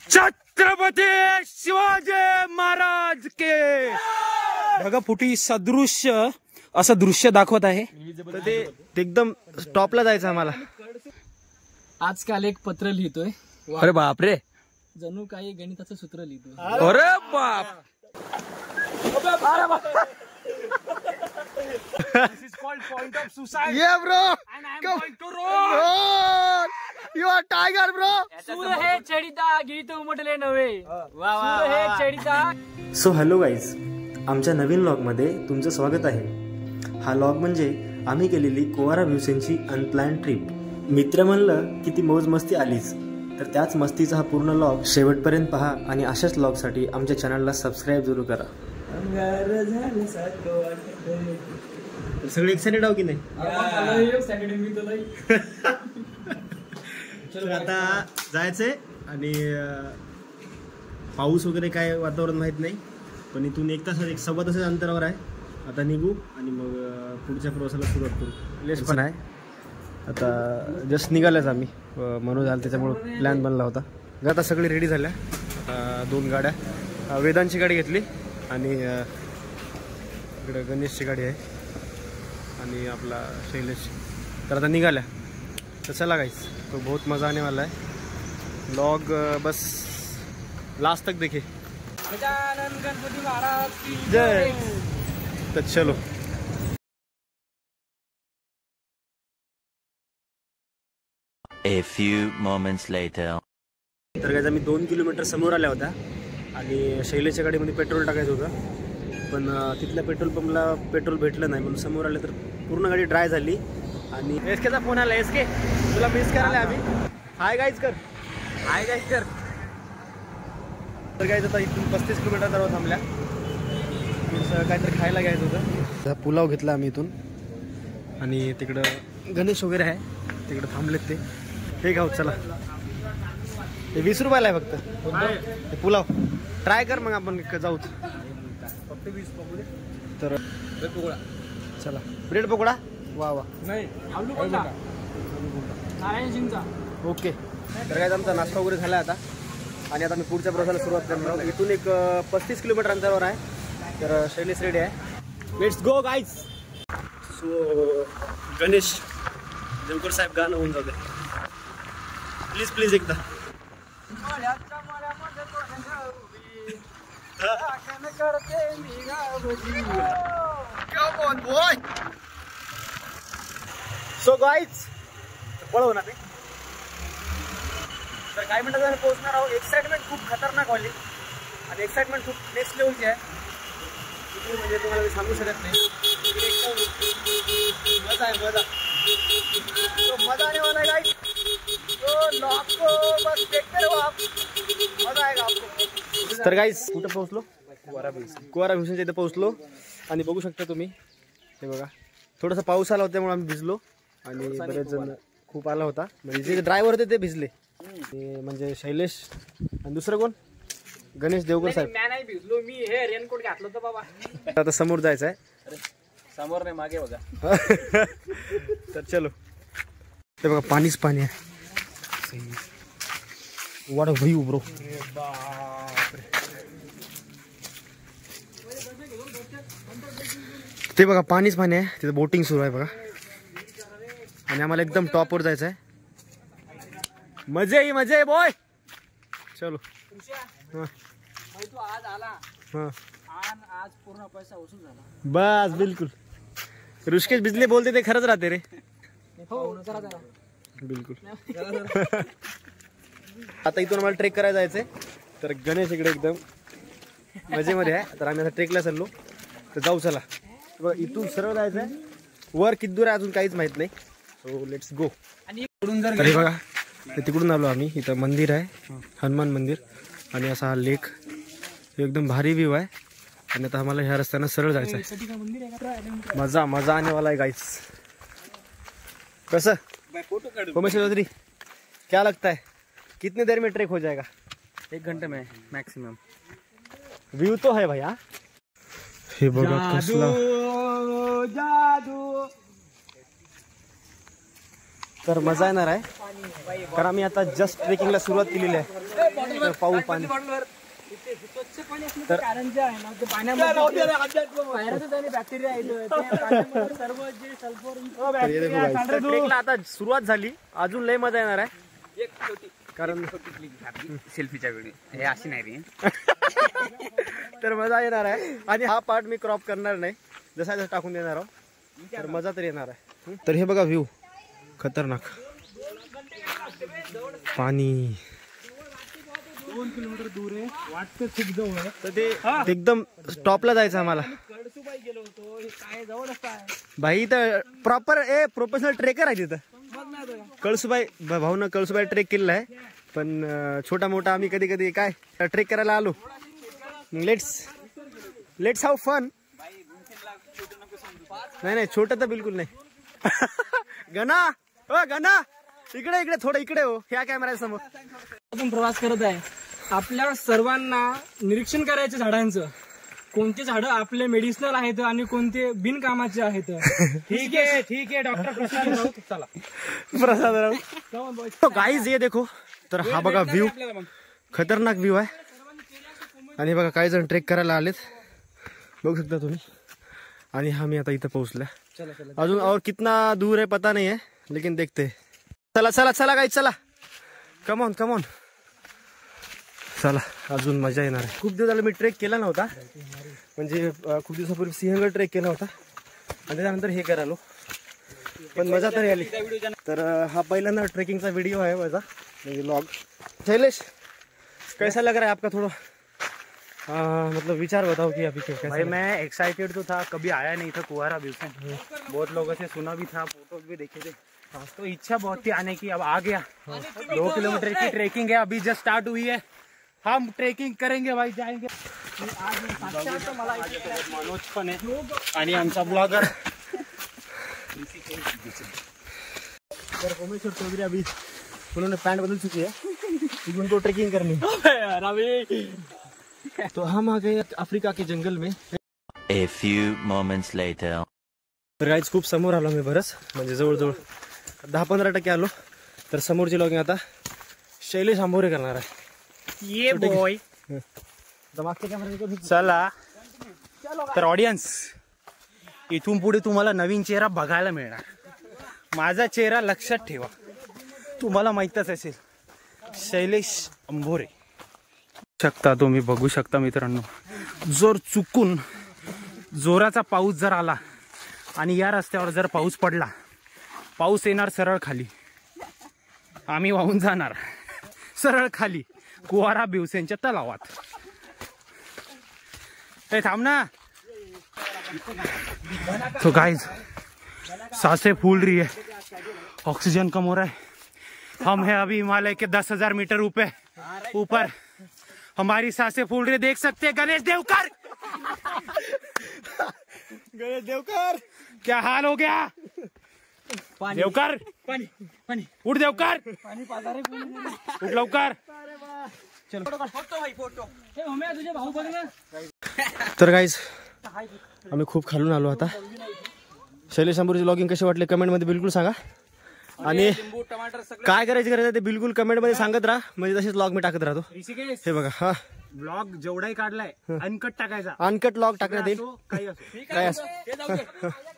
छत्रपती शिवाजी महाराज के ढगफुटी सदृश्य असं दृश्य दाखवत आहे. तर ते एकदम टॉपला जायचं आम्हाला. आजकाल एक पत्र लिहितोय. अरे बापरे, जणू काही गणिताचं सूत्र लिहितोय. अरे बाप. This is called point of suicide. Yeah, bro. And I am going to roll. You are tiger, bro. सूर हे चढिता गीत उमटले नव्हे. सूर हे चढिता. सो हॅलो गाईज, आमच्या नवीन व्लॉगमध्ये तुमचं स्वागत आहे. हा व्लॉग म्हणजे आम्ही केलेली कोवारा भीवसेनची अनप्लॅन ट्रिप. मित्र म्हणलं की ती मौज मस्ती आलीच, तर त्याच मस्तीचा हा पूर्ण व्लॉग शेवटपर्यंत पहा आणि अशाच व्लॉगसाठी आमच्या चॅनलला सबस्क्राईब जरूर करा. सगळे एक्साइटेड आहो की नाही? आता जायचंय आणि पाऊस वगैरे काय वातावरण माहित नाही, पण इथून 1 तास 1-1.25 तासाच्या अंतरावर आहे. आता निघू आणि मग पुढच्या प्रवासाला सुरुवात करू. लेस पण आहे. आता जस्ट निघाल्याच आम्ही, मनोज आला त्याच्यामुळं प्लॅन बनला होता. आता सगळे रेडी झाल्या. 2 गाड्या, वेदांची गाडी घेतली आणि इकडे गणेशची गाडी आहे आणि आपला शैलेश. तर आता निघाल्या. तर चला गाइस, तो बहुत मज़ा आने वाला है. व्लॉग बस लास्ट तक देखे. गजानन गणपती महाराज की जय. तर चलो. A few moments later. तर गाइस, आम्ही 2 किलोमीटर समोर आल्या होत्या आणि शैलेशच्या गाडीमध्ये पेट्रोल टाकायचं होतं, पण तिथल्या पेट्रोल पंपला पेट्रोल भेटलं नाही, म्हणून समोर आले तर पूर्ण गाडी ड्राय झाली. आणि एसकेचा फोन आला. एसके, तुला मिस करायला आम्ही. हाय गाईज कर. हाय गाईज कर. तर गाईज आता इथून 35 किलोमीटर जवळ थांबल्या. काहीतरी खायला घ्यायचं होतं. पुलाव घेतला आम्ही इथून आणि तिकडं गणेश वगैरे आहे, तिकडं थांबलेत ते. हे खाऊ चला. ते 20 रुपयाला आहे फक्त. ते पुलाव ट्राय कर, मग आपण जाऊ. फक्त 20 पकोडे. तर चला. ब्रेड पकोडा. वा वा. नाही, आलू पकोडा. नारायण सिंगचा. ओके. तर काय, आमचा नाश्ता वगैरे झाला आता आणि आता मी पुढच्या प्रवासाला सुरुवात करणार आहोत. इथून एक 35 किलोमीटर अंतरावर आहे. तर शैलेश रेडी आहे. Let's go guys. So Ganesh Devkar साहेब गाणं होऊन जाऊ दे प्लीज प्लीज एकदा. सो गाईज, पळव ना ते. तर काय मिनिटात आम्ही पोहोचणार आहोत. एक्साइटमेंट खूप खतरनाक वाली आणि एक्साइटमेंट खूप नेक्स्ट लेवलची आहे. म्हणजे तुम्हाला मी सांगू शकत नाही. मजा आहे, मजा. तो मजा आने वाला है गाइस. तो आपको बस देखते रहो आप. मजा आएगा आपको. तर गाइस, कुठं पोहोचलो? कोवारा भीवसेनच्या इथे पोहोचलो आणि बघू शकता तुम्ही. हे बघा, थोडासा पाऊस आला होता त्यामुळे आम्ही भिजलो आणि बरेच जण खूप आला होता. म्हणजे जे ड्रायव्हर होते ते भिजले. ते म्हणजे शैलेश आणि दुसरं कोण? गणेश देवकर साहेब. मी नाही भिजलो, मी हे रेनकोट घातलं होतं बाबा. आता समोर जायचं आहे. समोर नाही, मागे बघा. तर चलो. ते बघा, पाणीच पाणी आहे. वाट व्ह्यू ब्रो. ते बघा, पाणीच पाणी आहे. तिथे बोटिंग सुरू आहे बघा आणि आम्हाला एकदम टॉपवर जायचं आहे. मजे ही मजे बॉय. चलो. तू आज आला हां, आज पूर्ण पैसा वसूल झाला. बस बिलकुल. ऋषिकेश बिजले बोलते ते खरंच राहते रे. हो, जरा जरा. बिलकुल. आता इथून आम्हाला ट्रेक करायला जायचंय. तर गणेश इकडे एकदम मजेमध्ये आहे. तर आम्ही आता ट्रेकला चाललो. तर जाऊ चला. इथून सरळ जायचं आहे. वर किती दूर आहे अजून काहीच माहित नाही. So let's go. आणि बघा, तिकडून आलो आम्ही. इथं मंदिर आहे, हनुमान मंदिर, आणि असा हा लेक. एकदम भारी व्ह्यू आहे. आणि आता आम्हाला ह्या रस्त्यानं सरळ जायचं आहे. मजा मजा आने वाला है गाइस. कसं उमेश चौधरी, क्या लगता है कितने देर में ट्रेक हो जाएगा? 1 घंटे में मैक्सिमम. व्यू तो है भैया. हे बघा कसला जादू. तर मजा येणार आहे. कारण आम्ही आता जस्ट ट्रेकिंगला सुरुवात केलेली आहे. पाहू पाणी. स्वच्छ पाणी असण्याचं कारण जे आहे ना ते पाण्यामध्ये व्हायरसेस आणि बॅक्टेरिया आहेत ते पाण्यामध्ये सर्व जे सल्फर ट्रेकला आता सुरुवात झाली, अजून लय मजा येणार आहे. कारण सेल्फीच्या वेळी हे अशी नाही रे. तर मजा येणार आहे. आणि हा पार्ट मी क्रॉप करणार नाही, जसा जसा टाकून देणार आहोत, तर मजा तर येणार आहे. तर हे बघा व्ह्यू खतरनाक, पाणी 2 किलोमीटर दूर आहे, वाटतं खूप जवळ आहे. तर ते एकदम टॉपला जायचं आम्हाला. कळसुबाई गेलो होतो, हे काय जवळच आहे. भाई तर प्रॉपर प्रोफेशनल ट्रेकर आहे तिथं. कळसुबाई भाऊनं कळसुबाई ट्रेक केलेला आहे, पण छोटा मोठा आम्ही कधी कधी काय ट्रेक करायला आलो. Let's have fun. नाही छोटं तर बिलकुल नाही. गणा गणा इकडे इकडे थोडं इकडे हो, ह्या कॅमेरा समोर. आपण प्रवास करत आहे, आपल्या सर्वांना निरीक्षण करायचं झाडांचं, कोणते झाडं आपले मेडिसिनल आहेत आणि कोणते बिनकामाचे आहेत. ठीक आहे डॉक्टर प्रसाद राऊत. चला प्रसाद राऊत. गाईज ये देखो. तर हा बघा व्ह्यू, खतरनाक व्ह्यू आहे. आणि बघा काही जण ट्रेक करायला आलेत, बघू शकता तुम्ही. आणि हा मी आता इथं पोहोचला. अजून और कितना दूर है पता नहीं है, लेकिन देखते. चला चला चला गाईज चला, कमॉन कमॉन. चला अजून मजा येणार आहे. खूप दिवस झालं मी ट्रेक केला नव्हता, म्हणजे खूप दिवसापूर्वी सिंहगड ट्रेक केला होता आणि त्यानंतर हे करायलो, पण मजा तरी आली. तर हा पहिल्यांदा ट्रेकिंगचा व्हिडिओ आहे माझा, म्हणजे व्लॉग. शैलेश कैसा लग रहा है आपका? थोड़ा मतलब विचार बताओ कि अभी कैसा? भाई मैं एक्साइटेड तो था, कभी आया नहीं था कुआरा भीवसेन. बहुत लोगों से सुना भी था, फोटोज भी देखे थे, तो इच्छा बहुत थी आने की. अब आ गया. 2 किलोमीटर की ट्रेकिंग है, अभी जस्ट स्टार्ट हुई है. हम ट्रेकिंग करेंगे भाई, जाएंगे. मनोज पण आहे आणि आमचा ब्लॉगर उमेश चौधरी. अभी उन्होंने पैंट बदल चुकी है, उनको ट्रेकिंग करनी. तो हम आ गए अफ्रीका के जंगल में. A few moments later. तर गाईज खूप समोर आलो मी, बरंच म्हणजे जवळजवळ 10-15% आलो. तर समोरची लॉगिंग आता शैलेश आंबोरे करणार आहे. ये बॉय. चला तर ऑडियन्स, इथून पुढे तुम्हाला नवीन चेहरा बघायला मिळणार. माझा चेहरा लक्षात ठेवा, तुम्हाला माहीतच असेल, शैलेश आंबोरे. शकता तुम्ही बघू शकता मित्रांनो, जर चुकून जोराचा पाऊस जर आला आणि या रस्त्यावर जर पाऊस पडला, पाऊस येणार सरळ खाली, आम्ही वाहून जाणार सरळ खाली कुआरा भीवसेनच्या तलावात. ए थांब ना. तो गाइस सांसें फूल रही है, ऑक्सीजन कम हो रहा है. हम हैं अभी हिमालय के 10,000 मीटर ऊपर. हमारी सांसें फूल रही, देख सकते हैं. गणेश देवकर क्या हाल हो गया? देवकर पाणी उठ, देवकर उठ लवकर. तुझे भाऊ बघ ना. तर गाईज आम्ही खूप खालून आलो आता. शैलेश आंबोरेची लॉगिंग कशी वाटली कमेंटमध्ये बिलकुल सांगा. आणि काय करायची गरज आहे ते बिलकुल कमेंटमध्ये सांगत राहा, म्हणजे तसेच लॉग मी टाकत राहतो. हे बघा, हा ब्लॉग जेवढाही काढलाय अनकट टाकायचा, अनकट लॉग टाकण्यात येईल. काय असो,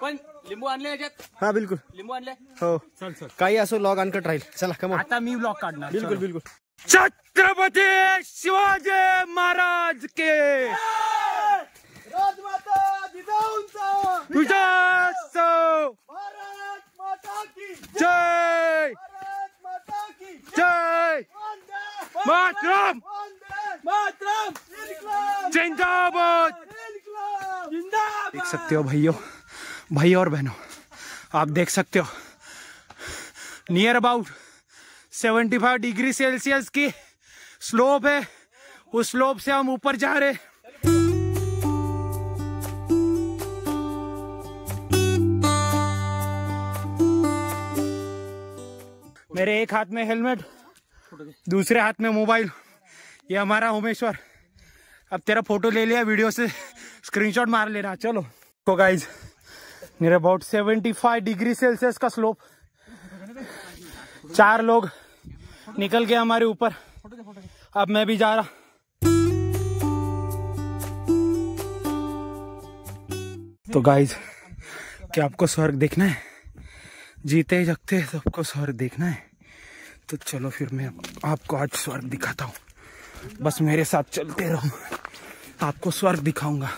पण लिंबू आणले याच्यात, हा बिलकुल लिंबू आणले. हो, काही असो लॉग अनकट राहील. चला कमॉन. आता मी ब्लॉग काढणार. बिलकुल बिलकुल. छत्रपती शिवाजी महाराज के तुझ्या जय जय मातरम जिंदाबाद. देख सकते हो भाई और बहनों, आप देख सकते हो नियर अबाउट 75 डिग्री सेल्सियस की स्लोप है. उस स्लोप से हम ऊपर जा रहे. मेरे एक हाथ में हेलमेट, दूसरे हाथ में मोबाइल. ये हमारा उमेश्वर. अब तेरा फोटो ले लिया, वीडियो से स्क्रीनशॉट मार लेना. चलो तो guys, near about 75 degree Celsius का स्लोप. 4 लोग निकल गए हमारे ऊपर. अब मैं भी जा रहा। तो गाइज, क्या आपको स्वर्ग देखना है? जीते जगते सबको स्वर्ग देखना है, तो चलो फिर मैं आपको आज स्वर्ग दिखाता हूँ। बस मेरे साथ चलते रहो, आपको स्वर्ग दिखाऊंगा।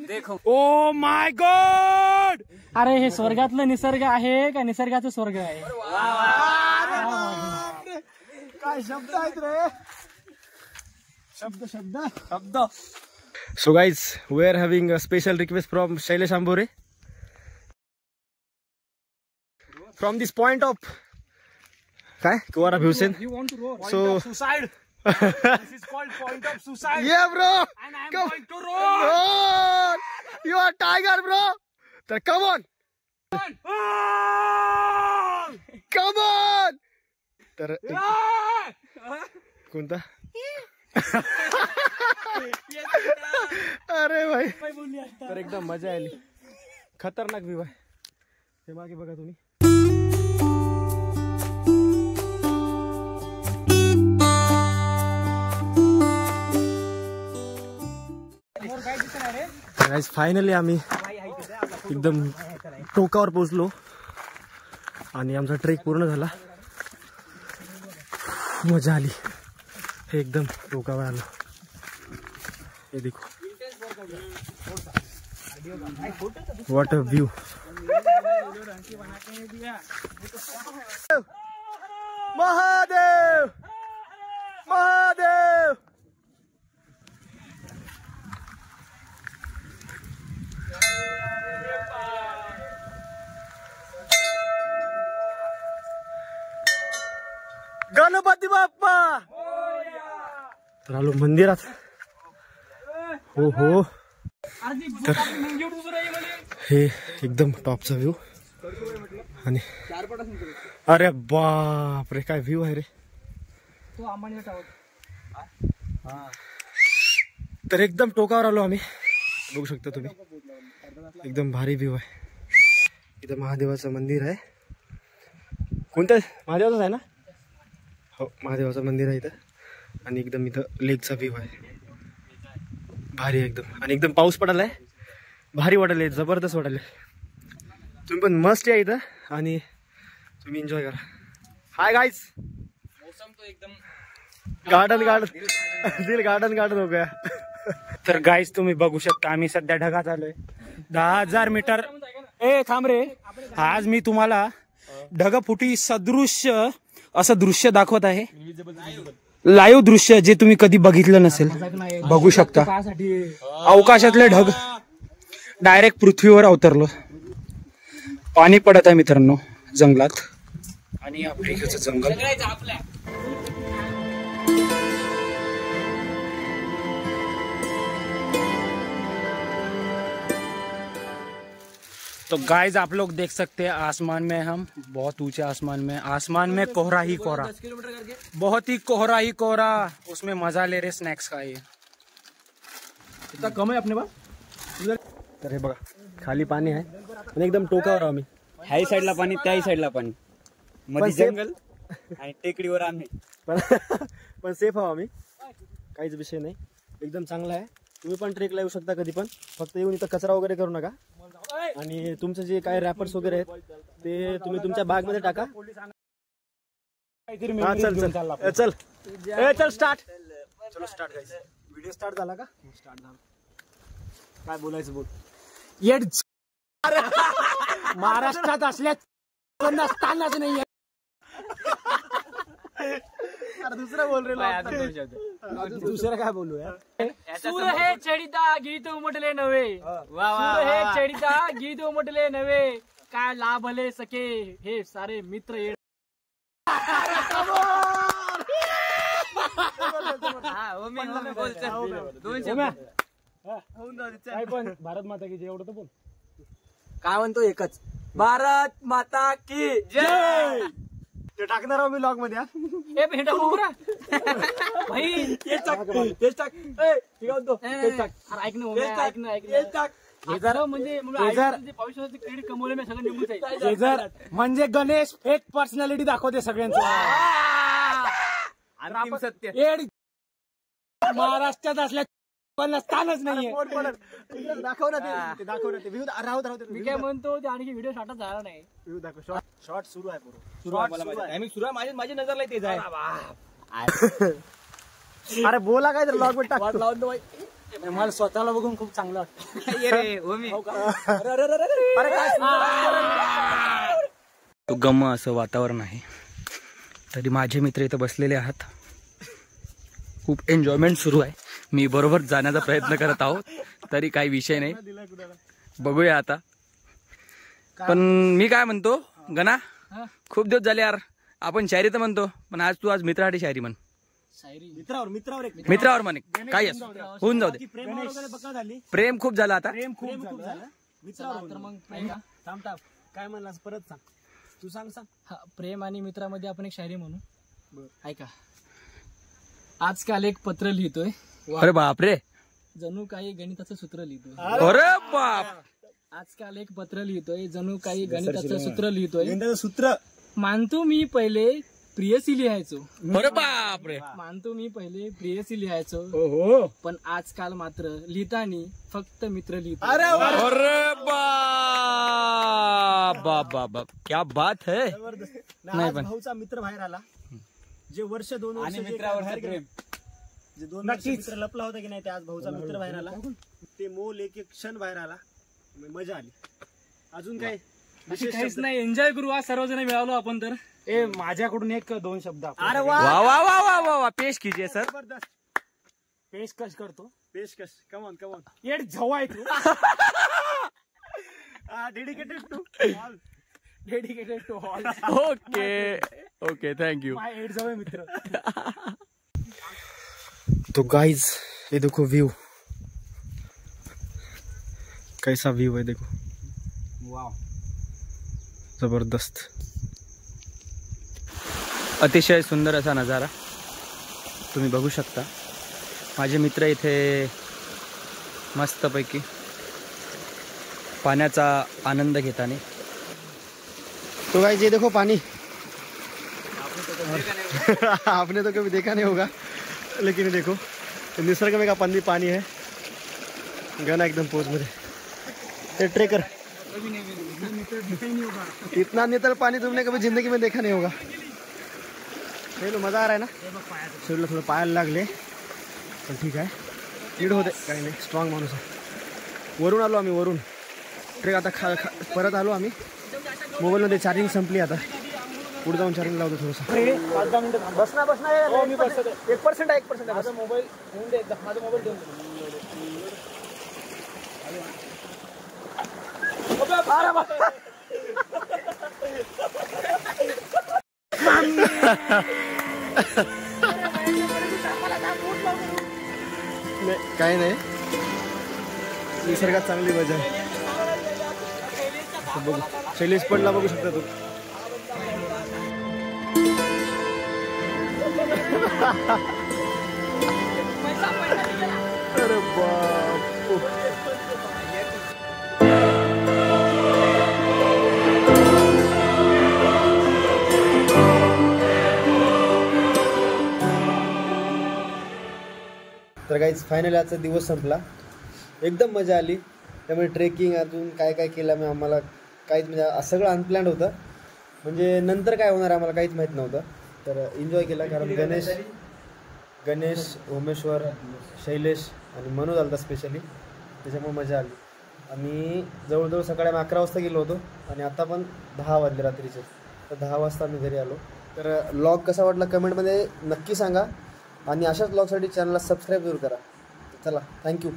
देखो, ओ माय गॉड! अरे हे स्वर्गातलं निसर्ग आहे का निसर्गाचं स्वर्ग आहे? काय शब्द आहेत रे, शब्द शब्द शब्द. So guys, we are having a special request from Shailesh Ambore. From this point of काय Kuwara Bhusen. You want to roar? So suicide. This is called point of suicide. Yeah bro. And I am Come. going to roar. Roar. You are tiger bro. तर come on. Come on. तर कोणता? अरे भाई, तर एकदम मजा आली. खतरनाक व्ह्यू आहे. हे मागे बघा तुम्ही. गाइस, फायनली आम्ही एकदम टोकावर पोहोचलो आणि आमचा ट्रेक पूर्ण झाला. मजा आली. हे एकदम टोकावर आलो. ये देखो, what a view. Mahadev Mahadev. Ganpati Bappa. तर आलो मंदिरात. हो हो, तर हे एकदम टॉपचा व्ह्यू. आणि अरे बाप रे, काय व्ह्यू आहे रे. तर एकदम टोकावर आलो आम्ही. बघू शकता तुम्ही, एकदम भारी व्ह्यू आहे. इथं महादेवाचं मंदिर आहे. कोणतं? महादेवाचंच आहे ना? हो, महादेवाचं मंदिर आहे इथं. आणि एकदम इथं लेकचा व्ह्यू आहे. भारी एकदम. आणि एकदम पाऊस पडायलाय. भारी वाटायला, जबरदस्त वाटायला. तुम्ही पण मस्त या इथं आणि तुम्ही एन्जॉय करा. हाय गाइस, मौसम तो एकदम गार्डन दिल गार्डन हो गया. तर गाईज, तुम्ही बघू शकता आम्ही सध्या ढगात आलोय. 10,000 मीटर. ए थांब रे, आज मी तुम्हाला ढगफुटी सदृश्य असं दृश्य दाखवत आहे. लाईव्ह दृश्य जे तुम्ही कधी बघितलं नसेल. बघू शकता, अवकाशातले ढग डायरेक्ट पृथ्वीवर अवतरलो. पाणी पडत आहे मित्रांनो जंगलात. आणि आफ्रिकेचं जंगल. तो गाइज, आप लोग देख सकते हैं आसमान में हम बहुत ऊंचे आसमान में कोहरा ही कोहरा, बहुत ही कोहरा. उसमें मजा ले रहे स्नॅक्स का. ये इतना कम आहे अपने पास. तर हे बघा, खाली पाणी आहे आणि एकदम टोकावर आम्ही. ह्याही साईडला पाणी, त्याही साईडला पाणी, मध्ये जंगल आणि टेकडीवर आम्ही. पण सेफ आहो आम्ही, काहीच विषय नाही. एकदम चांगला आहे. तुम्ही पण ट्रेकला येऊ शकता कधी पण. फक्त येऊन इथं कचरा वगैरे करू नका. आणि तुमचं जे काय रॅपर्स वगैरे आहेत ते तुम्ही तुमच्या बॅग मध्ये टाका. चल स्टार्ट. चलो स्टार्ट गाइस. व्हिडिओ स्टार्ट झाला का? स्टार्ट झाला. काय बोलायचं बोल. महाराष्ट्रात असल्यास नसतानाच नाही. दुसरा बोल रे. दुसरं काय बोलू यार. सूर हे चढिता गीत उमटले नव्हे. सूर हे चढिता गीत उमटले नव्हे. काय लाभले सके हे सारे मित्र येड. काय पण भारत माता की जय एवढं तर बोल. काय म्हणतो एकच, भारत माता की जय. ते टाकणार आहोत मी लॉग मध्ये. हे भेटा उभरा भाई. तेच टाक. अरे ऐक ना, ऐक ना. म्हणजे भविष्याचे क्रेडिट कमवले मी सगळं निघून जाईल. हे जर म्हणजे गणेश फेक पर्सनॅलिटी दाखवते सगळ्यांचं. अंतिम सत्य. महाराष्ट्रात असल्या पण स्थानच नाहीये. दाखव ना ते दाखव ना ते व्ह्यू राहू मी काय म्हणतो ते आणखी व्हिडिओ शॉर्टच झाला नाही. व्ह्यू दाखव. शॉर्ट सुरू आहे टायमिंग सुरू आहे. माझ्या नजरला तेच आहे. अरे बोला काय तर लॉग टाक. मला स्वतःला बघून खूप चांगलं तो गम असं वातावरण आहे. तरी माझे मित्र इथं बसलेले आहात. खूप एन्जॉयमेंट सुरू आहे. मी बरोबर जाण्याचा प्रयत्न करत आहोत. तरी काही विषय नाही, बघूया आता. पण मी काय म्हणतो गणा, खूप दिवस झाले यार आपण शायरी तर म्हणतो, पण आज तू मित्रासाठी शायरी म्हण. मित्रावर म्हणे काही असो, होऊन जाऊ दे. प्रेम खूप झालं आता. काय म्हणलास परत सांग. तू सांग. प्रेम आणि मित्रामध्ये आपण एक शायरी म्हणू. ऐका. आजकाल एक पत्र लिहितोय. अरे बापरे. जणू काही गणिताचं सूत्र लिहितोय. अरे बाप. आजकाल एक पत्र लिहितोय, जणू काही गणिताचं सूत्र लिहितोय. सूत्र मानतो मी पहिले प्रियसी लिहायचो. अरे बापरे. मानतो मी पहिले प्रियसी लिहायचो, पण आजकाल मात्र लिहितानी फक्त मित्र लिहितो. अरे बाप, क्या बात है. नाही पण भाऊचा मित्र बाहेर आला. जे वर्ष 2 वर्ष मित्रावर प्रेम, जे 2 वर्ष मित्र लपला होता की नाही, ते आज भाऊचा मित्र बाहेर आला. ते मोल एक क्षण बाहेर आला. मजा आली. अजून काय काहीच नाही. एन्जॉय करू. आज सर्वजण मिळालो आपण तर. माझ्याकडून 1-2 शब्द. अरे वा वा वा वा वा. पेश कीजिए सर. जबरदस्त पेशकश करतो. पेशकश. कमॉन येड झवा आहे तू. Dedicated to all. Okay thank you. My एड जवळ मित्र. तो गाइज ये देखो व्यू, कैसा व्यू है देखो. वाव, जबरदस्त. अतिशय सुंदर असा नजारा तुम्ही बघू शकता. माझे मित्र इथे मस्तपैकी पाण्याचा आनंद घेताना. तो गाइस ये देखो पानी. आपने तो कभी देखा नहीं होगा, लेकिन देखो निसर्ग में का पानी है. गना एकदम पोज मध्ये. ये ट्रेकर, इतना नीतल पानी तुमने कभी जिंदगी में देखा नहीं होगा. चलो मजा आ रहा है ना. शरीरला थोडं पायाला लागले, पण ठीक आहे. नीट होते, काही नाही. स्ट्रॉंग माणूस आहे. वरून आलो आम्ही, वरून ट्रेक. आता परत आलो आम्ही. मोबाईलमध्ये चार्जिंग संपली. आता पुढे जाऊन चार्जिंग लावतो थोडंसं. 5-10 मिनिटं बसना. मी बसतो. 1% आहे. 1% माझा मोबाईल होऊन दे. माझा मोबाईल देऊन दे. काही नाही. निसर्गात चांगली मजा आहे. बघू शैलेश पडला, बघू शकता तू. अरे बाप. तर गाईज फायनली आजचा दिवस संपला. एकदम मजा आली. त्यामुळे ट्रेकिंग अजून काय काय केलं मी, आम्हाला काहीच म्हणजे सगळं अनप्लॅन्ड होतं. म्हणजे नंतर काय होणार आम्हाला काहीच माहीत नव्हतं. तर एन्जॉय केला. कारण गणेश, उमेश्वर, शैलेश आणि मनोज आलता स्पेशली, त्याच्यामुळे मजा आली. आम्ही जवळजवळ सकाळी 11 वाजता गेलो होतो आणि आता पण 10 वाजले रात्रीचे. तर 10 वाजता आम्ही घरी आलो. तर व्लॉग कसा वाटला कमेंटमध्ये नक्की सांगा. आणि अशाच व्लॉगसाठी चॅनलला सबस्क्राईब जरूर करा. चला, थँक्यू.